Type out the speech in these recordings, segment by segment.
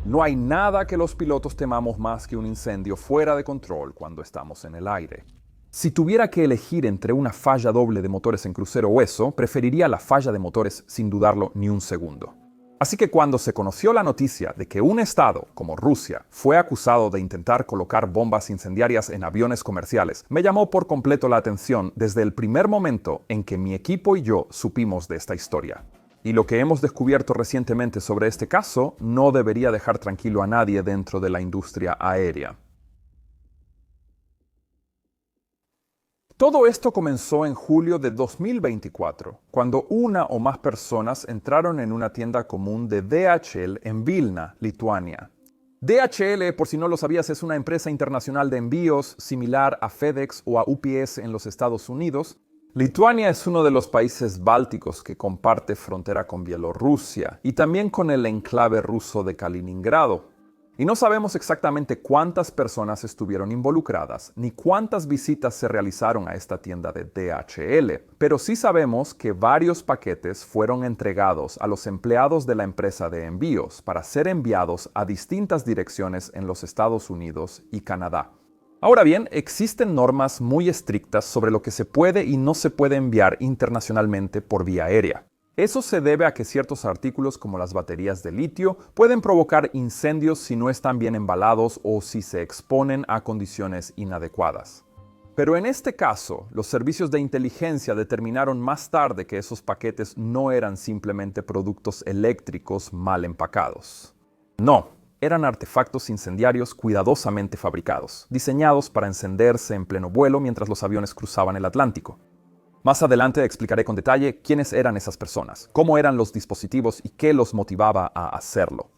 No hay nada que los pilotos temamos más que un incendio fuera de control cuando estamos en el aire. Si tuviera que elegir entre una falla doble de motores en crucero o eso, preferiría la falla de motores sin dudarlo ni un segundo. Así que cuando se conoció la noticia de que un estado, como Rusia, fue acusado de intentar colocar bombas incendiarias en aviones comerciales, me llamó por completo la atención desde el primer momento en que mi equipo y yo supimos de esta historia. Y lo que hemos descubierto recientemente sobre este caso no debería dejar tranquilo a nadie dentro de la industria aérea. Todo esto comenzó en julio de 2024, cuando una o más personas entraron en una tienda común de DHL en Vilna, Lituania. DHL, por si no lo sabías, es una empresa internacional de envíos similar a FedEx o a UPS en los Estados Unidos. Lituania es uno de los países bálticos que comparte frontera con Bielorrusia y también con el enclave ruso de Kaliningrado. Y no sabemos exactamente cuántas personas estuvieron involucradas, ni cuántas visitas se realizaron a esta tienda de DHL, pero sí sabemos que varios paquetes fueron entregados a los empleados de la empresa de envíos para ser enviados a distintas direcciones en los Estados Unidos y Canadá. Ahora bien, existen normas muy estrictas sobre lo que se puede y no se puede enviar internacionalmente por vía aérea. Eso se debe a que ciertos artículos como las baterías de litio pueden provocar incendios si no están bien embalados o si se exponen a condiciones inadecuadas. Pero en este caso, los servicios de inteligencia determinaron más tarde que esos paquetes no eran simplemente productos eléctricos mal empacados. No, eran artefactos incendiarios cuidadosamente fabricados, diseñados para encenderse en pleno vuelo mientras los aviones cruzaban el Atlántico. Más adelante explicaré con detalle quiénes eran esas personas, cómo eran los dispositivos y qué los motivaba a hacerlo.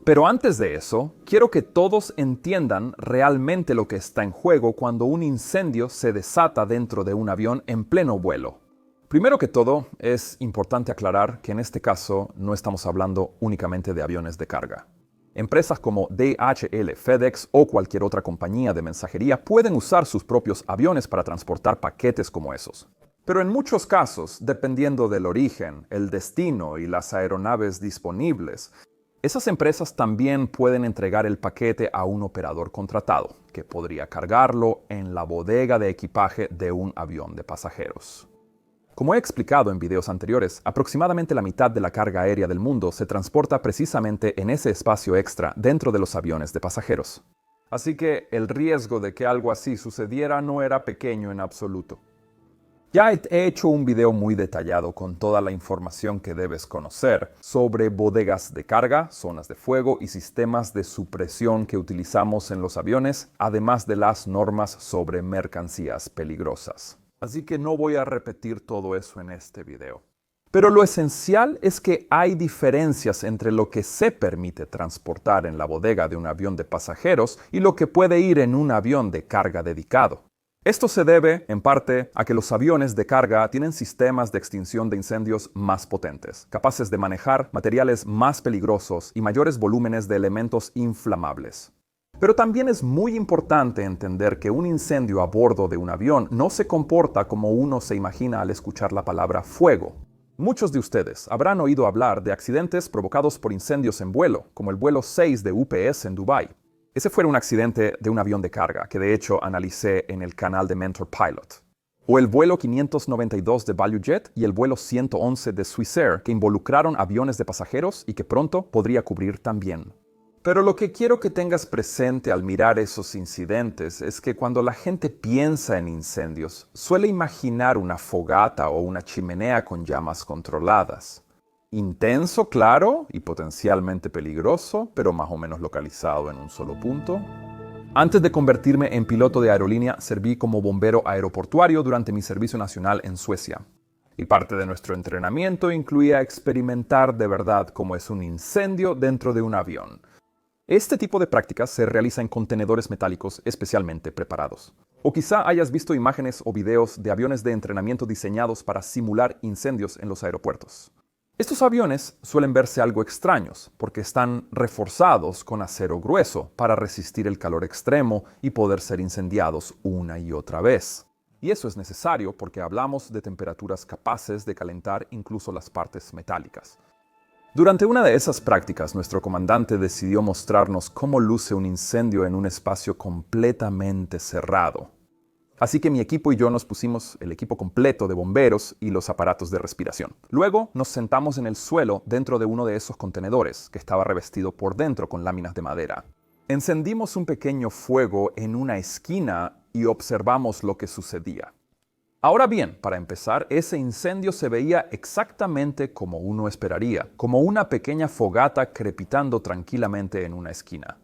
Pero antes de eso, quiero que todos entiendan realmente lo que está en juego cuando un incendio se desata dentro de un avión en pleno vuelo. Primero que todo, es importante aclarar que en este caso no estamos hablando únicamente de aviones de carga. Empresas como DHL, FedEx o cualquier otra compañía de mensajería pueden usar sus propios aviones para transportar paquetes como esos. Pero en muchos casos, dependiendo del origen, el destino y las aeronaves disponibles, esas empresas también pueden entregar el paquete a un operador contratado, que podría cargarlo en la bodega de equipaje de un avión de pasajeros. Como he explicado en videos anteriores, aproximadamente la mitad de la carga aérea del mundo se transporta precisamente en ese espacio extra dentro de los aviones de pasajeros. Así que el riesgo de que algo así sucediera no era pequeño en absoluto. Ya he hecho un video muy detallado con toda la información que debes conocer sobre bodegas de carga, zonas de fuego y sistemas de supresión que utilizamos en los aviones, además de las normas sobre mercancías peligrosas. Así que no voy a repetir todo eso en este video. Pero lo esencial es que hay diferencias entre lo que se permite transportar en la bodega de un avión de pasajeros y lo que puede ir en un avión de carga dedicado. Esto se debe, en parte, a que los aviones de carga tienen sistemas de extinción de incendios más potentes, capaces de manejar materiales más peligrosos y mayores volúmenes de elementos inflamables. Pero también es muy importante entender que un incendio a bordo de un avión no se comporta como uno se imagina al escuchar la palabra fuego. Muchos de ustedes habrán oído hablar de accidentes provocados por incendios en vuelo, como el vuelo 6 de UPS en Dubái. Ese fue un accidente de un avión de carga, que de hecho analicé en el canal de Mentor Pilot. O el vuelo 592 de ValueJet y el vuelo 111 de Swissair, que involucraron aviones de pasajeros y que pronto podría cubrir también. Pero lo que quiero que tengas presente al mirar esos incidentes es que cuando la gente piensa en incendios, suele imaginar una fogata o una chimenea con llamas controladas. Intenso, claro, y potencialmente peligroso, pero más o menos localizado en un solo punto. Antes de convertirme en piloto de aerolínea, serví como bombero aeroportuario durante mi servicio nacional en Suecia. Y parte de nuestro entrenamiento incluía experimentar de verdad cómo es un incendio dentro de un avión. Este tipo de prácticas se realiza en contenedores metálicos especialmente preparados. O quizá hayas visto imágenes o videos de aviones de entrenamiento diseñados para simular incendios en los aeropuertos. Estos aviones suelen verse algo extraños porque están reforzados con acero grueso para resistir el calor extremo y poder ser incendiados una y otra vez. Y eso es necesario porque hablamos de temperaturas capaces de calentar incluso las partes metálicas. Durante una de esas prácticas, nuestro comandante decidió mostrarnos cómo luce un incendio en un espacio completamente cerrado. Así que mi equipo y yo nos pusimos el equipo completo de bomberos y los aparatos de respiración. Luego nos sentamos en el suelo dentro de uno de esos contenedores, que estaba revestido por dentro con láminas de madera. Encendimos un pequeño fuego en una esquina y observamos lo que sucedía. Ahora bien, para empezar, ese incendio se veía exactamente como uno esperaría, como una pequeña fogata crepitando tranquilamente en una esquina.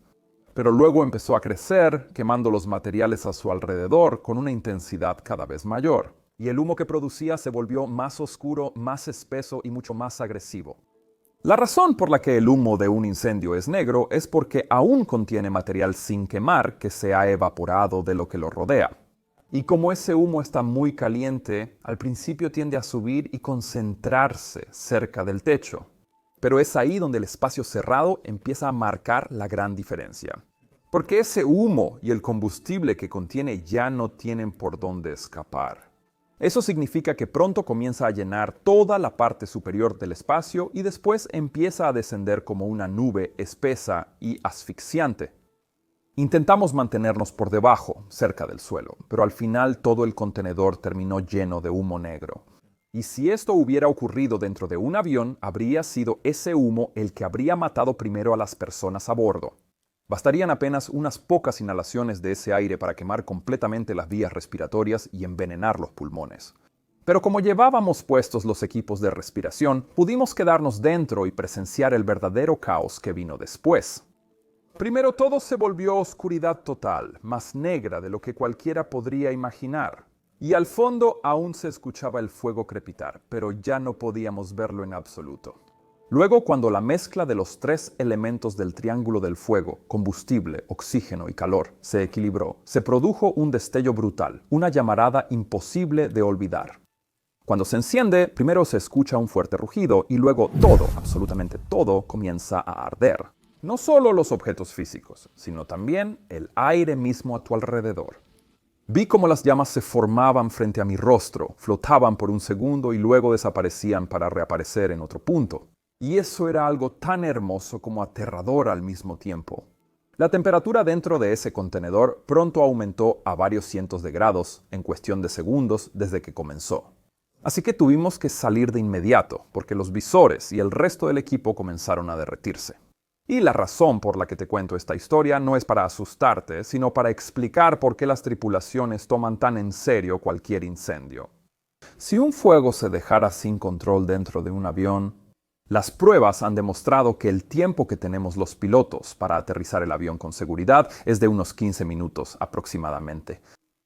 Pero luego empezó a crecer, quemando los materiales a su alrededor con una intensidad cada vez mayor. Y el humo que producía se volvió más oscuro, más espeso y mucho más agresivo. La razón por la que el humo de un incendio es negro es porque aún contiene material sin quemar que se ha evaporado de lo que lo rodea. Y como ese humo está muy caliente, al principio tiende a subir y concentrarse cerca del techo. Pero es ahí donde el espacio cerrado empieza a marcar la gran diferencia. Porque ese humo y el combustible que contiene ya no tienen por dónde escapar. Eso significa que pronto comienza a llenar toda la parte superior del espacio y después empieza a descender como una nube espesa y asfixiante. Intentamos mantenernos por debajo, cerca del suelo, pero al final todo el contenedor terminó lleno de humo negro. Y si esto hubiera ocurrido dentro de un avión, habría sido ese humo el que habría matado primero a las personas a bordo. Bastarían apenas unas pocas inhalaciones de ese aire para quemar completamente las vías respiratorias y envenenar los pulmones. Pero como llevábamos puestos los equipos de respiración, pudimos quedarnos dentro y presenciar el verdadero caos que vino después. Primero todo se volvió oscuridad total, más negra de lo que cualquiera podría imaginar. Y al fondo aún se escuchaba el fuego crepitar, pero ya no podíamos verlo en absoluto. Luego, cuando la mezcla de los tres elementos del triángulo del fuego, combustible, oxígeno y calor, se equilibró, se produjo un destello brutal, una llamarada imposible de olvidar. Cuando se enciende, primero se escucha un fuerte rugido y luego todo, absolutamente todo, comienza a arder. No solo los objetos físicos, sino también el aire mismo a tu alrededor. Vi cómo las llamas se formaban frente a mi rostro, flotaban por un segundo y luego desaparecían para reaparecer en otro punto. Y eso era algo tan hermoso como aterrador al mismo tiempo. La temperatura dentro de ese contenedor pronto aumentó a varios cientos de grados en cuestión de segundos desde que comenzó. Así que tuvimos que salir de inmediato, porque los visores y el resto del equipo comenzaron a derretirse. Y la razón por la que te cuento esta historia no es para asustarte, sino para explicar por qué las tripulaciones toman tan en serio cualquier incendio. Si un fuego se dejara sin control dentro de un avión, las pruebas han demostrado que el tiempo que tenemos los pilotos para aterrizar el avión con seguridad es de unos 15 minutos aproximadamente.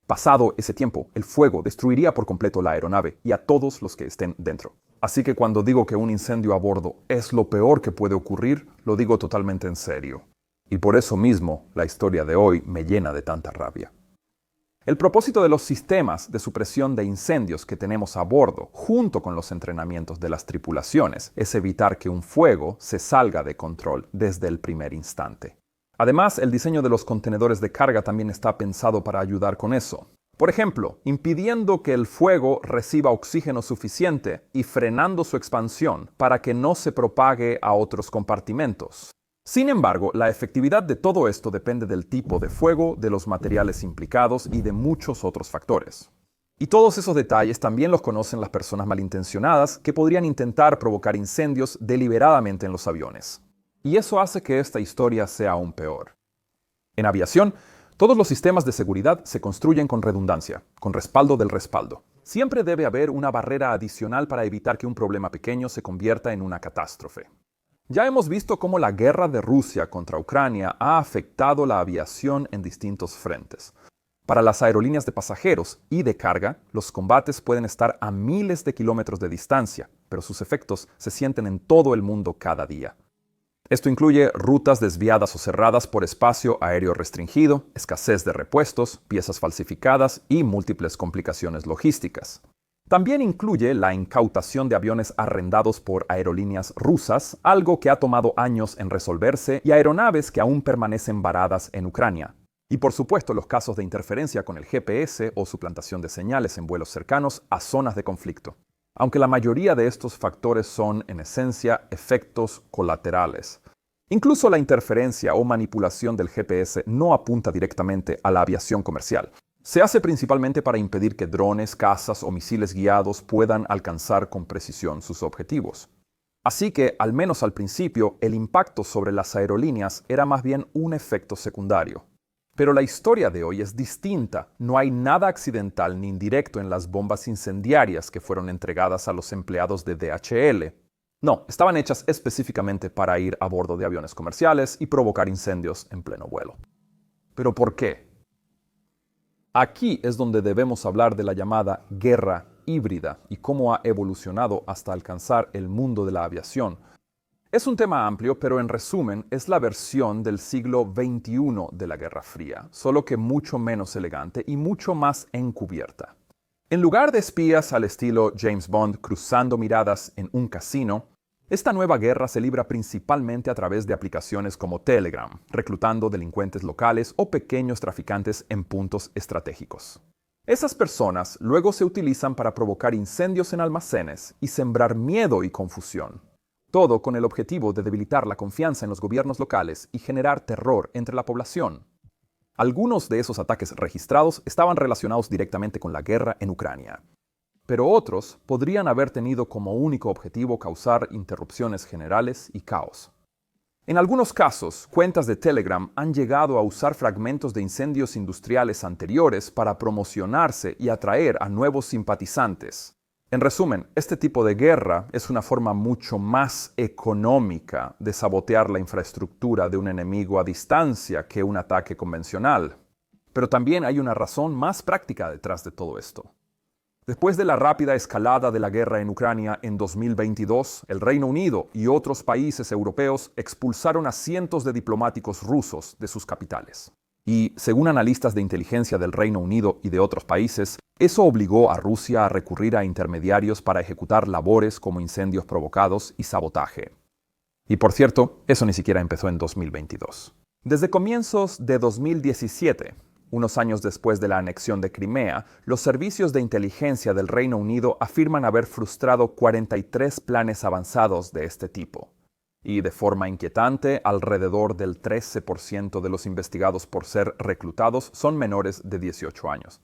Pasado ese tiempo, el fuego destruiría por completo la aeronave y a todos los que estén dentro. Así que cuando digo que un incendio a bordo es lo peor que puede ocurrir, lo digo totalmente en serio. Y por eso mismo, la historia de hoy me llena de tanta rabia. El propósito de los sistemas de supresión de incendios que tenemos a bordo, junto con los entrenamientos de las tripulaciones, es evitar que un fuego se salga de control desde el primer instante. Además, el diseño de los contenedores de carga también está pensado para ayudar con eso. Por ejemplo, impidiendo que el fuego reciba oxígeno suficiente y frenando su expansión para que no se propague a otros compartimentos. Sin embargo, la efectividad de todo esto depende del tipo de fuego, de los materiales implicados y de muchos otros factores. Y todos esos detalles también los conocen las personas malintencionadas que podrían intentar provocar incendios deliberadamente en los aviones. Y eso hace que esta historia sea aún peor. En aviación, todos los sistemas de seguridad se construyen con redundancia, con respaldo del respaldo. Siempre debe haber una barrera adicional para evitar que un problema pequeño se convierta en una catástrofe. Ya hemos visto cómo la guerra de Rusia contra Ucrania ha afectado la aviación en distintos frentes. Para las aerolíneas de pasajeros y de carga, los combates pueden estar a miles de kilómetros de distancia, pero sus efectos se sienten en todo el mundo cada día. Esto incluye rutas desviadas o cerradas por espacio aéreo restringido, escasez de repuestos, piezas falsificadas y múltiples complicaciones logísticas. También incluye la incautación de aviones arrendados por aerolíneas rusas, algo que ha tomado años en resolverse, y aeronaves que aún permanecen varadas en Ucrania. Y por supuesto los casos de interferencia con el GPS o suplantación de señales en vuelos cercanos a zonas de conflicto. aunque la mayoría de estos factores son, en esencia, efectos colaterales. Incluso la interferencia o manipulación del GPS no apunta directamente a la aviación comercial. Se hace principalmente para impedir que drones, cazas o misiles guiados puedan alcanzar con precisión sus objetivos. Así que, al menos al principio, el impacto sobre las aerolíneas era más bien un efecto secundario. Pero la historia de hoy es distinta. No hay nada accidental ni indirecto en las bombas incendiarias que fueron entregadas a los empleados de DHL. No, estaban hechas específicamente para ir a bordo de aviones comerciales y provocar incendios en pleno vuelo. ¿Pero por qué? Aquí es donde debemos hablar de la llamada guerra híbrida y cómo ha evolucionado hasta alcanzar el mundo de la aviación. Es un tema amplio, pero en resumen es la versión del siglo XXI de la Guerra Fría, solo que mucho menos elegante y mucho más encubierta. En lugar de espías al estilo James Bond cruzando miradas en un casino, esta nueva guerra se libra principalmente a través de aplicaciones como Telegram, reclutando delincuentes locales o pequeños traficantes en puntos estratégicos. Esas personas luego se utilizan para provocar incendios en almacenes y sembrar miedo y confusión. Todo con el objetivo de debilitar la confianza en los gobiernos locales y generar terror entre la población. Algunos de esos ataques registrados estaban relacionados directamente con la guerra en Ucrania, pero otros podrían haber tenido como único objetivo causar interrupciones generales y caos. En algunos casos, cuentas de Telegram han llegado a usar fragmentos de incendios industriales anteriores para promocionarse y atraer a nuevos simpatizantes. En resumen, este tipo de guerra es una forma mucho más económica de sabotear la infraestructura de un enemigo a distancia que un ataque convencional. Pero también hay una razón más práctica detrás de todo esto. Después de la rápida escalada de la guerra en Ucrania en 2022, el Reino Unido y otros países europeos expulsaron a cientos de diplomáticos rusos de sus capitales. Y, según analistas de inteligencia del Reino Unido y de otros países, eso obligó a Rusia a recurrir a intermediarios para ejecutar labores como incendios provocados y sabotaje. Y por cierto, eso ni siquiera empezó en 2022. Desde comienzos de 2017, unos años después de la anexión de Crimea, los servicios de inteligencia del Reino Unido afirman haber frustrado 43 planes avanzados de este tipo. Y de forma inquietante, alrededor del 13% de los investigados por ser reclutados son menores de 18 años.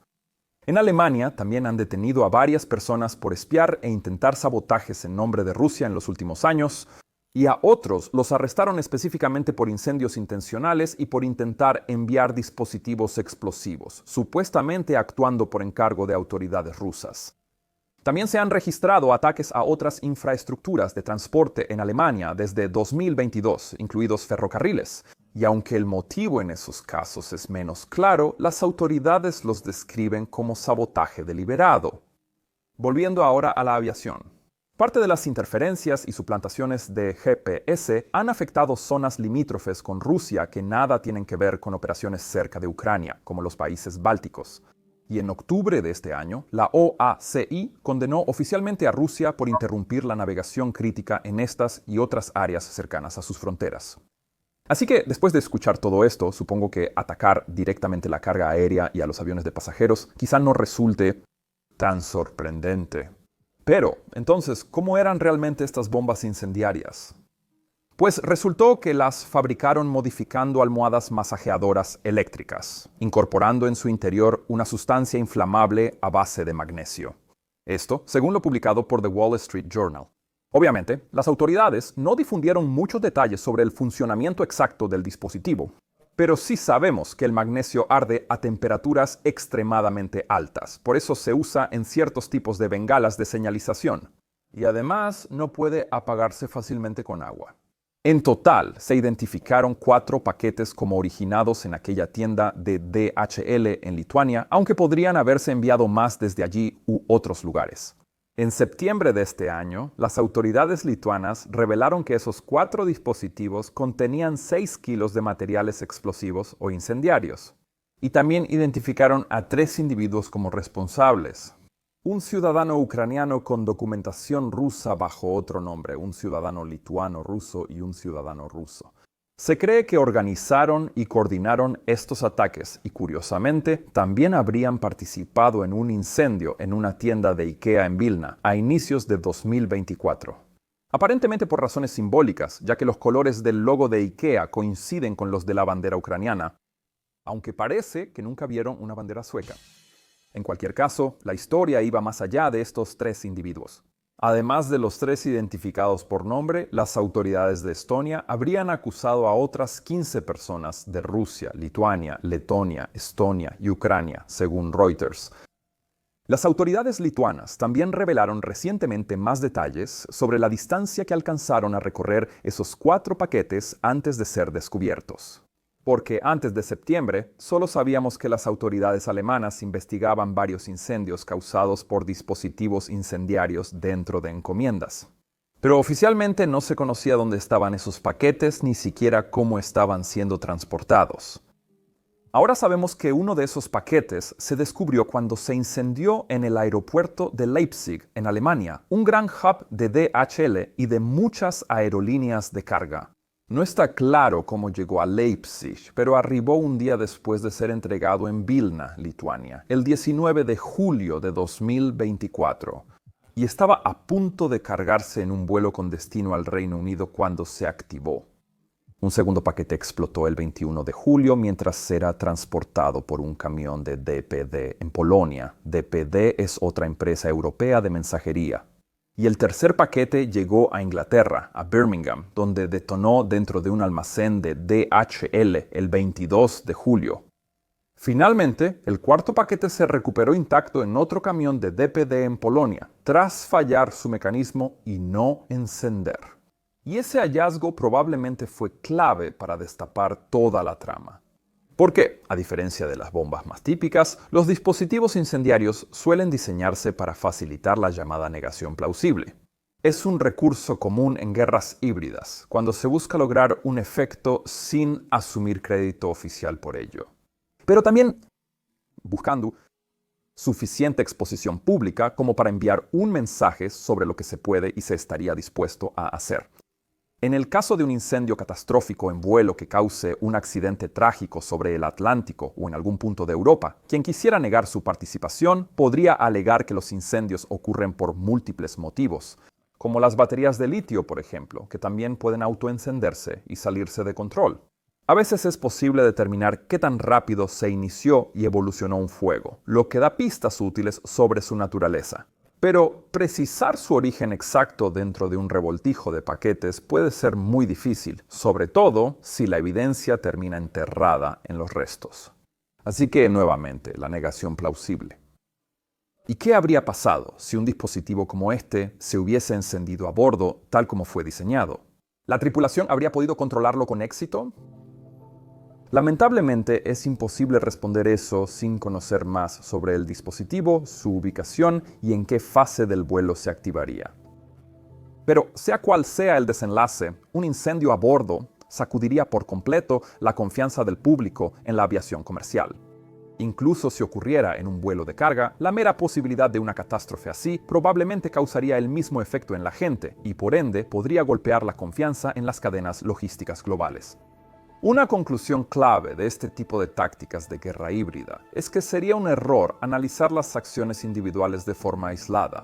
En Alemania también han detenido a varias personas por espiar e intentar sabotajes en nombre de Rusia en los últimos años, y a otros los arrestaron específicamente por incendios intencionales y por intentar enviar dispositivos explosivos, supuestamente actuando por encargo de autoridades rusas. También se han registrado ataques a otras infraestructuras de transporte en Alemania desde 2022, incluidos ferrocarriles. Y aunque el motivo en esos casos es menos claro, las autoridades los describen como sabotaje deliberado. Volviendo ahora a la aviación. Parte de las interferencias y suplantaciones de GPS han afectado zonas limítrofes con Rusia que nada tienen que ver con operaciones cerca de Ucrania, como los países bálticos. Y en octubre de este año, la OACI condenó oficialmente a Rusia por interrumpir la navegación crítica en estas y otras áreas cercanas a sus fronteras. Así que, después de escuchar todo esto, supongo que atacar directamente la carga aérea y a los aviones de pasajeros quizá no resulte tan sorprendente. Pero, entonces, ¿cómo eran realmente estas bombas incendiarias? Pues resultó que las fabricaron modificando almohadas masajeadoras eléctricas, incorporando en su interior una sustancia inflamable a base de magnesio. Esto, según lo publicado por The Wall Street Journal. Obviamente, las autoridades no difundieron muchos detalles sobre el funcionamiento exacto del dispositivo, pero sí sabemos que el magnesio arde a temperaturas extremadamente altas, por eso se usa en ciertos tipos de bengalas de señalización. Y además no puede apagarse fácilmente con agua. En total, se identificaron 4 paquetes como originados en aquella tienda de DHL en Lituania, aunque podrían haberse enviado más desde allí u otros lugares. En septiembre de este año, las autoridades lituanas revelaron que esos 4 dispositivos contenían 6 kilos de materiales explosivos o incendiarios. Y también identificaron a 3 individuos como responsables. Un ciudadano ucraniano con documentación rusa bajo otro nombre, un ciudadano lituano ruso y un ciudadano ruso. Se cree que organizaron y coordinaron estos ataques y, curiosamente, también habrían participado en un incendio en una tienda de IKEA en Vilna a inicios de 2024. Aparentemente por razones simbólicas, ya que los colores del logo de IKEA coinciden con los de la bandera ucraniana, aunque parece que nunca vieron una bandera sueca. En cualquier caso, la historia iba más allá de estos tres individuos. Además de los tres identificados por nombre, las autoridades de Estonia habrían acusado a otras 15 personas de Rusia, Lituania, Letonia, Estonia y Ucrania, según Reuters. Las autoridades lituanas también revelaron recientemente más detalles sobre la distancia que alcanzaron a recorrer esos 4 paquetes antes de ser descubiertos. Porque antes de septiembre, solo sabíamos que las autoridades alemanas investigaban varios incendios causados por dispositivos incendiarios dentro de encomiendas. Pero oficialmente no se conocía dónde estaban esos paquetes ni siquiera cómo estaban siendo transportados. Ahora sabemos que uno de esos paquetes se descubrió cuando se incendió en el aeropuerto de Leipzig, en Alemania, un gran hub de DHL y de muchas aerolíneas de carga. No está claro cómo llegó a Leipzig, pero arribó un día después de ser entregado en Vilna, Lituania, el 19 de julio de 2024, y estaba a punto de cargarse en un vuelo con destino al Reino Unido cuando se activó. Un segundo paquete explotó el 21 de julio mientras era transportado por un camión de DPD en Polonia. DPD es otra empresa europea de mensajería. Y el tercer paquete llegó a Inglaterra, a Birmingham, donde detonó dentro de un almacén de DHL el 22 de julio. Finalmente, el cuarto paquete se recuperó intacto en otro camión de DPD en Polonia, tras fallar su mecanismo y no encender. Y ese hallazgo probablemente fue clave para destapar toda la trama. Porque, a diferencia de las bombas más típicas, los dispositivos incendiarios suelen diseñarse para facilitar la llamada negación plausible. Es un recurso común en guerras híbridas, cuando se busca lograr un efecto sin asumir crédito oficial por ello. Pero también buscando suficiente exposición pública como para enviar un mensaje sobre lo que se puede y se estaría dispuesto a hacer. En el caso de un incendio catastrófico en vuelo que cause un accidente trágico sobre el Atlántico o en algún punto de Europa, quien quisiera negar su participación podría alegar que los incendios ocurren por múltiples motivos, como las baterías de litio, por ejemplo, que también pueden autoencenderse y salirse de control. A veces es posible determinar qué tan rápido se inició y evolucionó un fuego, lo que da pistas útiles sobre su naturaleza. Pero precisar su origen exacto dentro de un revoltijo de paquetes puede ser muy difícil, sobre todo si la evidencia termina enterrada en los restos. Así que, nuevamente, la negación plausible. ¿Y qué habría pasado si un dispositivo como este se hubiese encendido a bordo tal como fue diseñado? ¿La tripulación habría podido controlarlo con éxito? Lamentablemente es imposible responder eso sin conocer más sobre el dispositivo, su ubicación y en qué fase del vuelo se activaría. Pero sea cual sea el desenlace, un incendio a bordo sacudiría por completo la confianza del público en la aviación comercial. Incluso si ocurriera en un vuelo de carga, la mera posibilidad de una catástrofe así probablemente causaría el mismo efecto en la gente y por ende podría golpear la confianza en las cadenas logísticas globales. Una conclusión clave de este tipo de tácticas de guerra híbrida es que sería un error analizar las acciones individuales de forma aislada.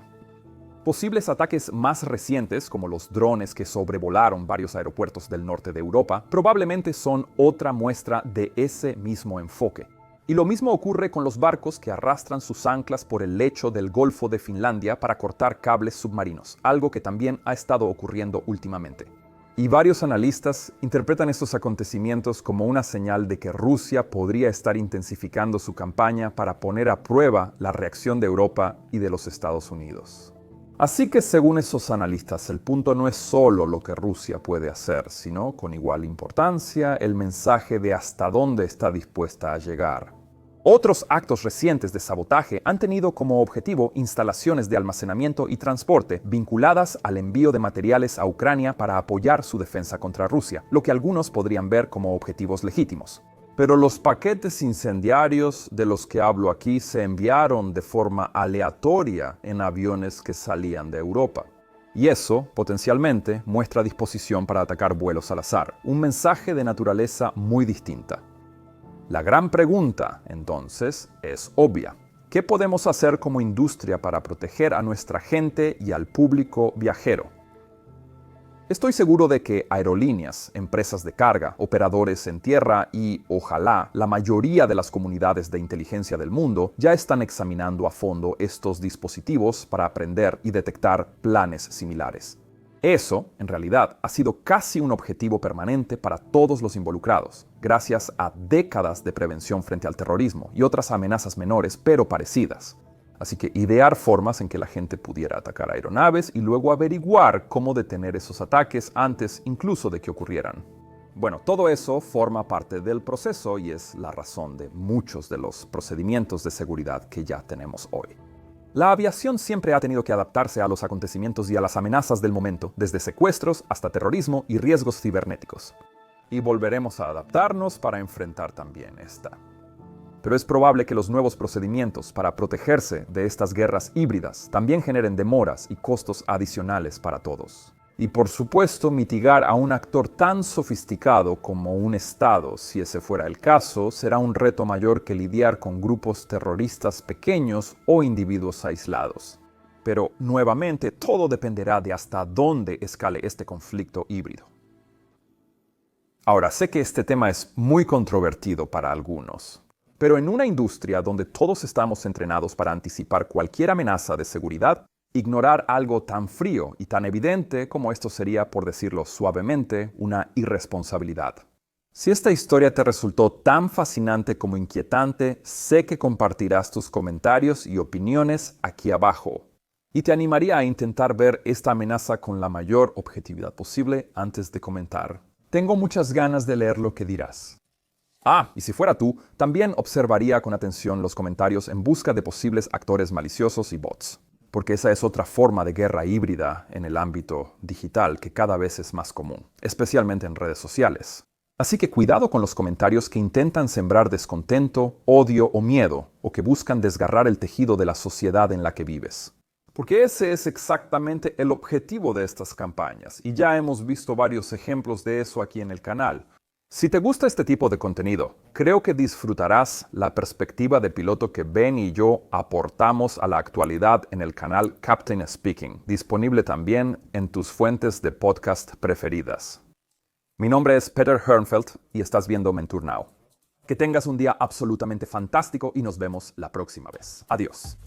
Posibles ataques más recientes, como los drones que sobrevolaron varios aeropuertos del norte de Europa, probablemente son otra muestra de ese mismo enfoque. Y lo mismo ocurre con los barcos que arrastran sus anclas por el lecho del Golfo de Finlandia para cortar cables submarinos, algo que también ha estado ocurriendo últimamente. Y varios analistas interpretan estos acontecimientos como una señal de que Rusia podría estar intensificando su campaña para poner a prueba la reacción de Europa y de los Estados Unidos. Así que según esos analistas, el punto no es solo lo que Rusia puede hacer, sino, con igual importancia, el mensaje de hasta dónde está dispuesta a llegar. Otros actos recientes de sabotaje han tenido como objetivo instalaciones de almacenamiento y transporte vinculadas al envío de materiales a Ucrania para apoyar su defensa contra Rusia, lo que algunos podrían ver como objetivos legítimos. Pero los paquetes incendiarios de los que hablo aquí se enviaron de forma aleatoria en aviones que salían de Europa. Y eso, potencialmente, muestra disposición para atacar vuelos al azar, un mensaje de naturaleza muy distinta. La gran pregunta, entonces, es obvia. ¿Qué podemos hacer como industria para proteger a nuestra gente y al público viajero? Estoy seguro de que aerolíneas, empresas de carga, operadores en tierra y, ojalá, la mayoría de las comunidades de inteligencia del mundo ya están examinando a fondo estos dispositivos para aprender y detectar planes similares. Eso, en realidad, ha sido casi un objetivo permanente para todos los involucrados, gracias a décadas de prevención frente al terrorismo y otras amenazas menores pero parecidas. Así que idear formas en que la gente pudiera atacar aeronaves y luego averiguar cómo detener esos ataques antes incluso de que ocurrieran. Bueno, todo eso forma parte del proceso y es la razón de muchos de los procedimientos de seguridad que ya tenemos hoy. La aviación siempre ha tenido que adaptarse a los acontecimientos y a las amenazas del momento, desde secuestros hasta terrorismo y riesgos cibernéticos. Y volveremos a adaptarnos para enfrentar también esta. Pero es probable que los nuevos procedimientos para protegerse de estas guerras híbridas también generen demoras y costos adicionales para todos. Y por supuesto, mitigar a un actor tan sofisticado como un Estado, si ese fuera el caso, será un reto mayor que lidiar con grupos terroristas pequeños o individuos aislados. Pero, nuevamente, todo dependerá de hasta dónde escale este conflicto híbrido. Ahora, sé que este tema es muy controvertido para algunos. Pero en una industria donde todos estamos entrenados para anticipar cualquier amenaza de seguridad, ignorar algo tan frío y tan evidente como esto sería, por decirlo suavemente, una irresponsabilidad. Si esta historia te resultó tan fascinante como inquietante, sé que compartirás tus comentarios y opiniones aquí abajo. Y te animaría a intentar ver esta amenaza con la mayor objetividad posible antes de comentar. Tengo muchas ganas de leer lo que dirás. Y si fuera tú, también observaría con atención los comentarios en busca de posibles actores maliciosos y bots, porque esa es otra forma de guerra híbrida en el ámbito digital que cada vez es más común, especialmente en redes sociales. Así que cuidado con los comentarios que intentan sembrar descontento, odio o miedo, o que buscan desgarrar el tejido de la sociedad en la que vives. Porque ese es exactamente el objetivo de estas campañas, y ya hemos visto varios ejemplos de eso aquí en el canal. Si te gusta este tipo de contenido, creo que disfrutarás la perspectiva de piloto que Ben y yo aportamos a la actualidad en el canal Captain Speaking, disponible también en tus fuentes de podcast preferidas. Mi nombre es Peter Hernfeldt y estás viendo Mentour Now. Que tengas un día absolutamente fantástico y nos vemos la próxima vez. Adiós.